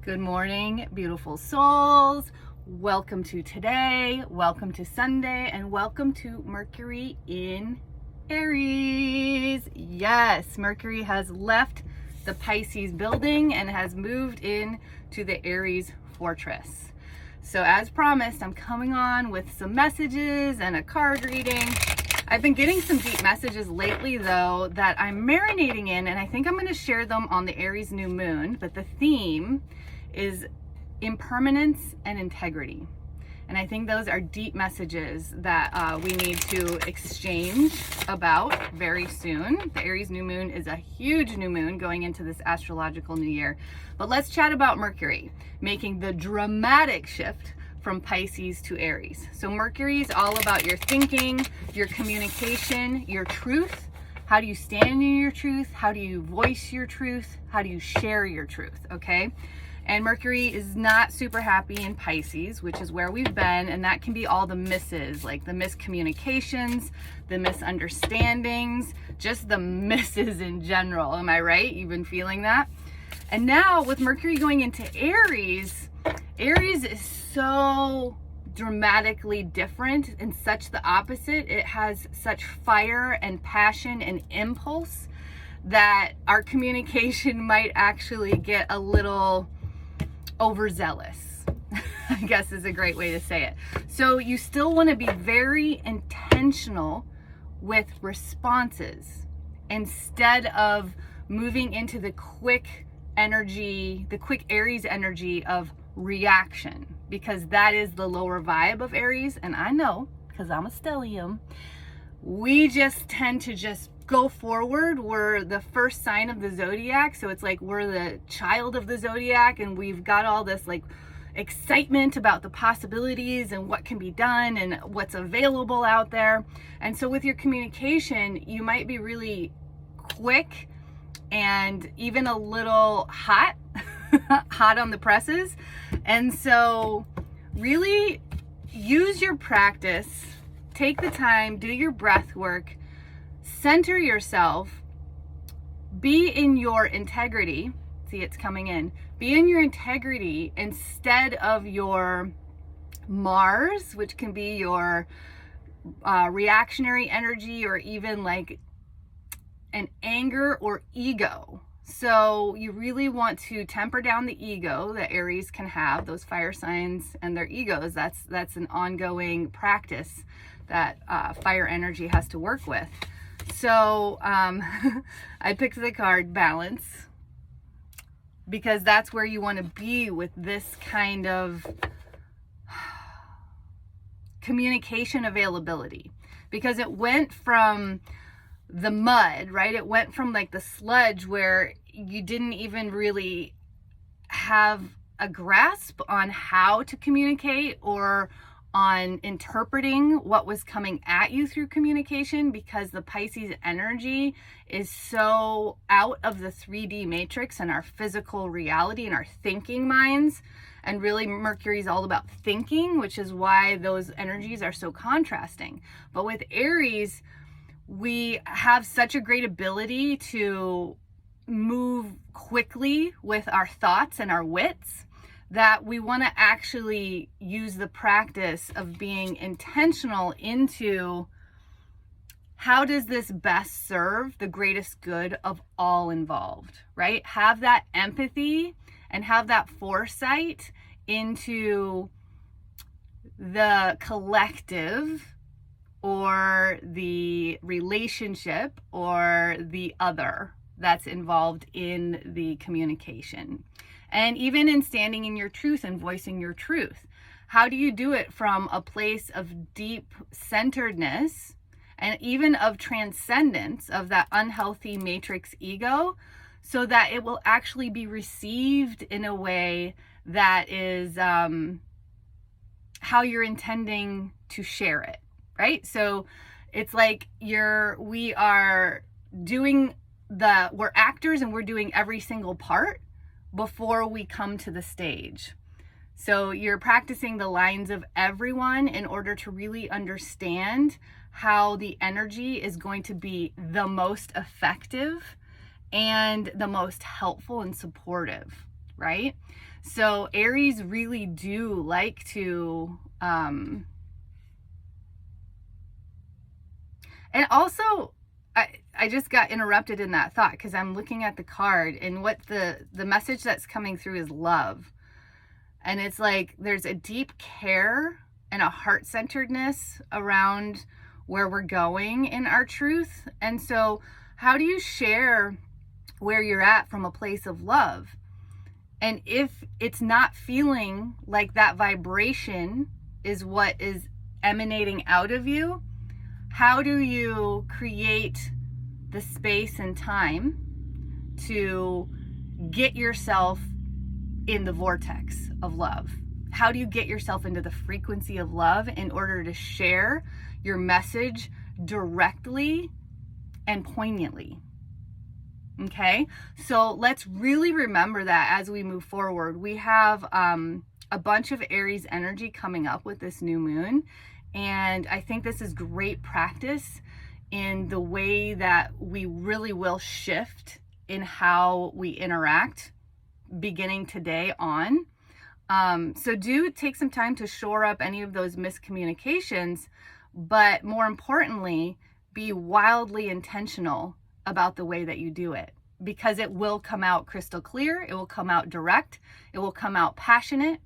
Good morning, beautiful souls. Welcome to today, welcome to Sunday, and welcome to Mercury in Aries. Yes, Mercury has left the Pisces building and has moved in to the Aries fortress. So as promised, I'm coming on with some messages and a card reading. I've been getting some deep messages lately though that I'm marinating in, and I think I'm going to share them on the Aries new moon, but the theme is impermanence and integrity. And I think those are deep messages that we need to exchange about very soon. The Aries new moon is a huge new moon going into this astrological new year. But let's chat about Mercury making the dramatic shift from Pisces to Aries. So Mercury is all about your thinking, your communication, your truth. How do you stand in your truth? How do you voice your truth? How do you share your truth? Okay. And Mercury is not super happy in Pisces, which is where we've been. And that can be all the misses, like the miscommunications, the misunderstandings, just the misses in general. Am I right? You've been feeling that? And now with Mercury going into Aries, Aries is so dramatically different and such the opposite. It has such fire and passion and impulse that our communication might actually get a little overzealous, I guess is a great way to say it. So you still want to be very intentional with responses instead of moving into the quick energy, the quick Aries energy of reaction, because that is the lower vibe of Aries. And I know, because I'm a stellium, we just tend to just go forward. We're the first sign of the zodiac, so it's like we're the child of the zodiac, and we've got all this like excitement about the possibilities and what can be done and what's available out there. And so with your communication, you might be really quick and even a little hot hot on the presses. And so really use your practice, take the time, do your breath work, center yourself, be in your integrity. See, it's coming in. Be in your integrity instead of your Mars, which can be your reactionary energy, or even like an anger or ego. So you really want to temper down the ego that Aries can have, those fire signs and their egos. That's an ongoing practice that fire energy has to work with. So I picked the card balance because that's where you want to be with this kind of communication availability, because it went from the mud, right? It went from like the sludge where you didn't even really have a grasp on how to communicate or on interpreting what was coming at you through communication, because the Pisces energy is so out of the 3D matrix and our physical reality and our thinking minds. And really Mercury is all about thinking, which is why those energies are so contrasting. But with Aries, we have such a great ability to move quickly with our thoughts and our wits that we want to actually use the practice of being intentional into how does this best serve the greatest good of all involved, right? Have that empathy and have that foresight into the collective or the relationship or the other that's involved in the communication. And even in standing in your truth and voicing your truth, how do you do it from a place of deep centeredness and even of transcendence of that unhealthy matrix ego, so that it will actually be received in a way that is how you're intending to share it, right? So it's like we're actors and we're doing every single part before we come to the stage. So you're practicing the lines of everyone in order to really understand how the energy is going to be the most effective and the most helpful and supportive right? So Aries really do like to, and also, I just got interrupted in that thought because I'm looking at the card, and what the message that's coming through is love. And it's like there's a deep care and a heart-centeredness around where we're going in our truth. And so how do you share where you're at from a place of love? And if it's not feeling like that vibration is what is emanating out of you, how do you create the space and time to get yourself in the vortex of love? How do you get yourself into the frequency of love in order to share your message directly and poignantly? Okay, so let's really remember that as we move forward. We have a bunch of Aries energy coming up with this new moon, and I think this is great practice in the way that we really will shift in how we interact beginning today on. So do take some time to shore up any of those miscommunications, but more importantly, be wildly intentional about the way that you do it, because it will come out crystal clear, it will come out direct, it will come out passionate,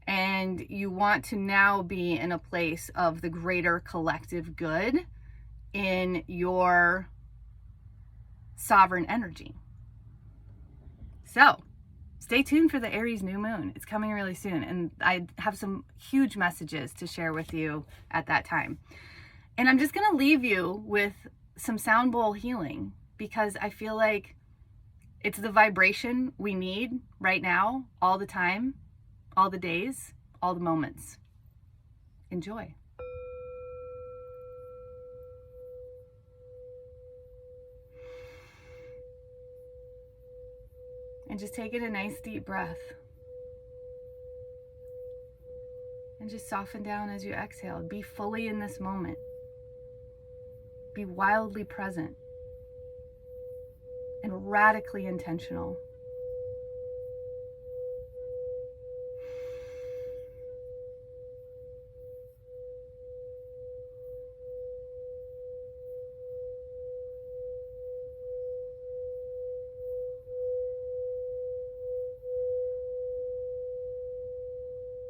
and you want to now be in a place of the greater collective good in your sovereign energy. So stay tuned for the Aries new moon. It's coming really soon, and I have some huge messages to share with you at that time. And I'm just going to leave you with some sound bowl healing, because I feel like it's the vibration we need right now, all the time, all the days, all the moments. Enjoy. And just take it a nice deep breath. And just soften down as you exhale. Be fully in this moment. Be wildly present and radically intentional.